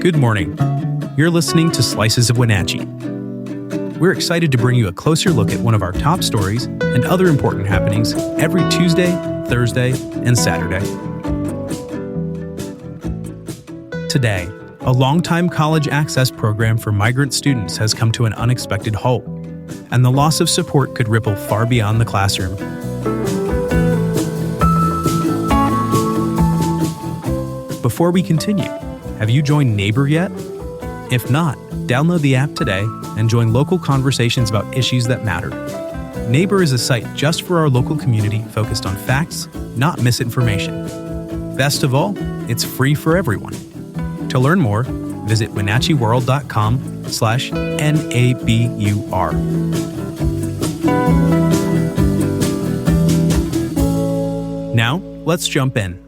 Good morning. You're listening to Slices of Wenatchee. We're excited to bring you a closer look at one of our top stories and other important happenings every Tuesday, Thursday, and Saturday. Today, a longtime college access program for migrant students has come to an unexpected halt, and the loss of support could ripple far beyond the classroom. Before we continue, have you joined Neighbor yet? If not, download the app today and join local conversations about issues that matter. Neighbor is a site just for our local community focused on facts, not misinformation. Best of all, it's free for everyone. To learn more, visit wenatcheeworld.com/NABUR. Now, let's jump in.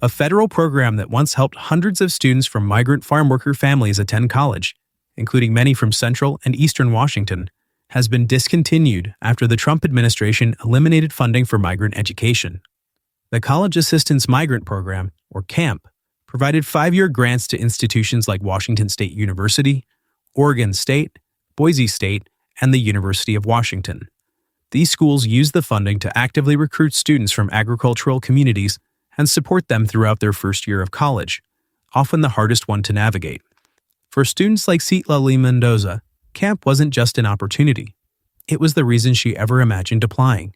A federal program that once helped hundreds of students from migrant farm worker families attend college, including many from Central and Eastern Washington, has been discontinued after the Trump administration eliminated funding for migrant education. The College Assistance Migrant Program, or CAMP, provided 5-year grants to institutions like Washington State University, Oregon State, Boise State, and the University of Washington. These schools use the funding to actively recruit students from agricultural communities and support them throughout their first year of college, often the hardest one to navigate. For students like Citlali Mendoza, camp wasn't just an opportunity. It was the reason she ever imagined applying.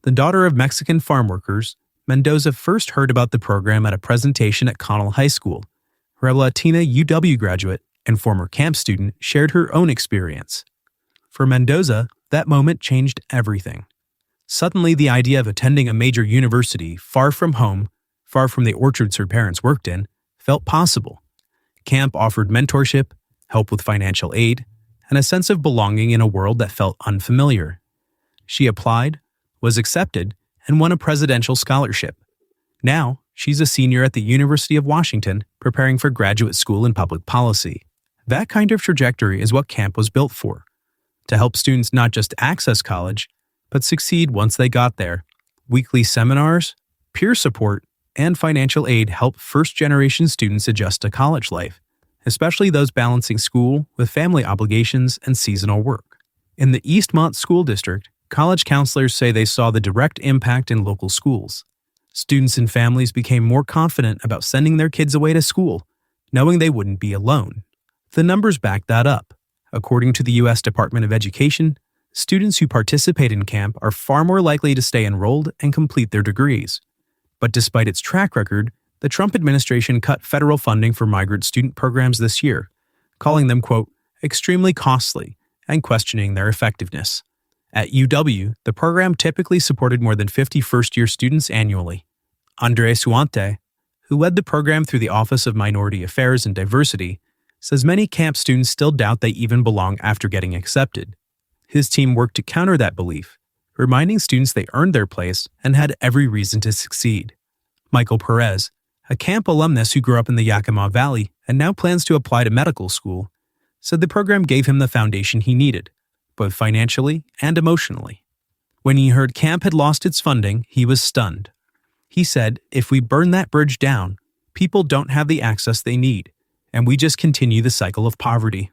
The daughter of Mexican farm workers, Mendoza first heard about the program at a presentation at Connell High School, where a Latina UW graduate and former camp student shared her own experience. For Mendoza, that moment changed everything. Suddenly, the idea of attending a major university far from home, far from the orchards her parents worked in, felt possible. Camp offered mentorship, help with financial aid, and a sense of belonging in a world that felt unfamiliar. She applied, was accepted, and won a presidential scholarship. Now, she's a senior at the University of Washington, preparing for graduate school in public policy. That kind of trajectory is what camp was built for, to help students not just access college, but succeed once they got there. Weekly seminars, peer support, and financial aid help first-generation students adjust to college life, especially those balancing school with family obligations and seasonal work. In the Eastmont School District, college counselors say they saw the direct impact in local schools. Students and families became more confident about sending their kids away to school, knowing they wouldn't be alone. The numbers back that up. According to the U.S. Department of Education, students who participate in camp are far more likely to stay enrolled and complete their degrees. But despite its track record, the Trump administration cut federal funding for migrant student programs this year, calling them, quote, extremely costly and questioning their effectiveness. At UW, the program typically supported more than 50 first-year students annually. Andre Suante, who led the program through the Office of Minority Affairs and Diversity, says many camp students still doubt they even belong after getting accepted. His team worked to counter that belief, reminding students they earned their place and had every reason to succeed. Michael Perez, a camp alumnus who grew up in the Yakima Valley and now plans to apply to medical school, said the program gave him the foundation he needed, both financially and emotionally. When he heard camp had lost its funding, he was stunned. He said, if we burn that bridge down, people don't have the access they need, and we just continue the cycle of poverty.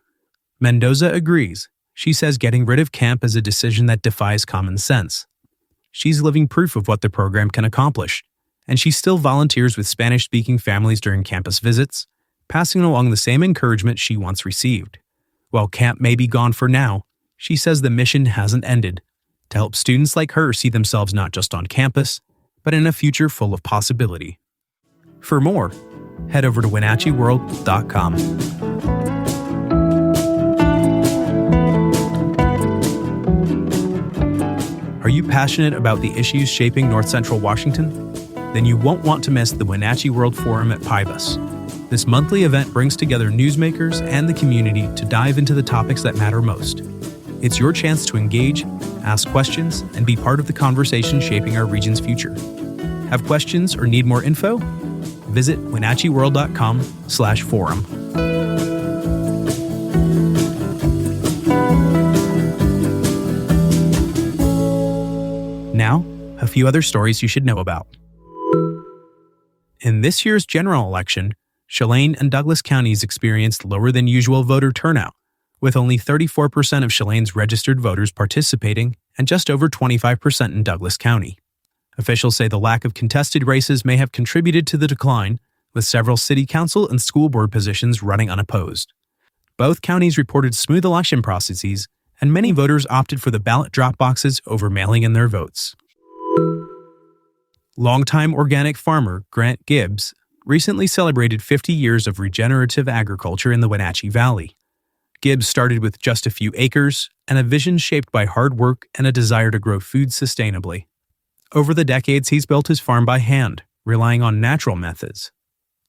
Mendoza agrees. She says getting rid of camp is a decision that defies common sense. She's living proof of what the program can accomplish, and she still volunteers with Spanish-speaking families during campus visits, passing along the same encouragement she once received. While camp may be gone for now, she says the mission hasn't ended, to help students like her see themselves not just on campus, but in a future full of possibility. For more, head over to wenatcheeworld.com. Are you passionate about the issues shaping North Central Washington? Then you won't want to miss the Wenatchee World Forum at Pybus. This monthly event brings together newsmakers and the community to dive into the topics that matter most. It's your chance to engage, ask questions, and be part of the conversation shaping our region's future. Have questions or need more info? Visit wenatcheeworld.com/forum. Now, a few other stories you should know about. In this year's general election, Chelan and Douglas counties experienced lower than usual voter turnout, with only 34% of Chelan's registered voters participating and just over 25% in Douglas County. Officials say the lack of contested races may have contributed to the decline, with several city council and school board positions running unopposed. Both counties reported smooth election processes, and many voters opted for the ballot drop boxes over mailing in their votes. Longtime organic farmer Grant Gibbs recently celebrated 50 years of regenerative agriculture in the Wenatchee Valley. Gibbs started with just a few acres and a vision shaped by hard work and a desire to grow food sustainably. Over the decades, he's built his farm by hand, relying on natural methods.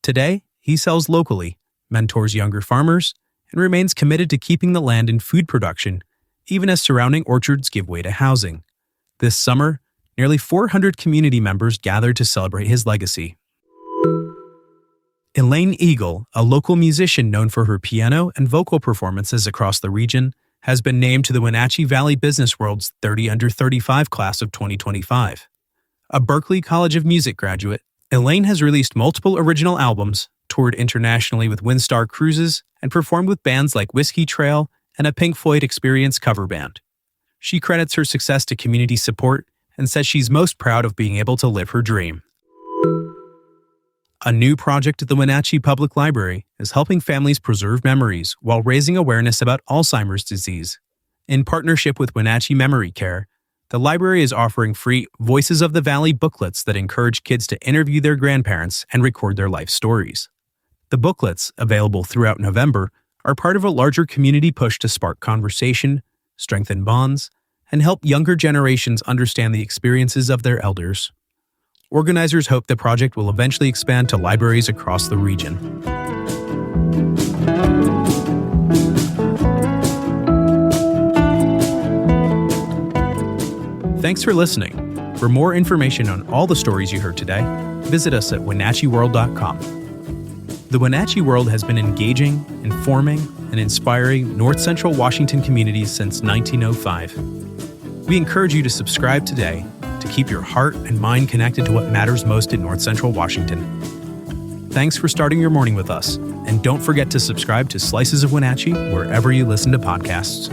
Today, he sells locally, mentors younger farmers, and remains committed to keeping the land in food production, even as surrounding orchards give way to housing. This summer, nearly 400 community members gathered to celebrate his legacy. Elaine Eagle, a local musician known for her piano and vocal performances across the region, has been named to the Wenatchee Valley Business World's 30 Under 35 class of 2025. A Berklee College of Music graduate, Elaine has released multiple original albums, toured internationally with Windstar Cruises, and performed with bands like Whiskey Trail and a Pink Floyd Experience cover band. She credits her success to community support and says she's most proud of being able to live her dream. A new project at the Wenatchee Public Library is helping families preserve memories while raising awareness about Alzheimer's disease. In partnership with Wenatchee Memory Care, the library is offering free Voices of the Valley booklets that encourage kids to interview their grandparents and record their life stories. The booklets, available throughout November, are part of a larger community push to spark conversation, strengthen bonds, and help younger generations understand the experiences of their elders. Organizers hope the project will eventually expand to libraries across the region. Thanks for listening. For more information on all the stories you heard today, visit us at WenatcheeWorld.com. The Wenatchee World has been engaging, informing, and inspiring North Central Washington communities since 1905. We encourage you to subscribe today to keep your heart and mind connected to what matters most in North Central Washington. Thanks for starting your morning with us, and don't forget to subscribe to Slices of Wenatchee wherever you listen to podcasts.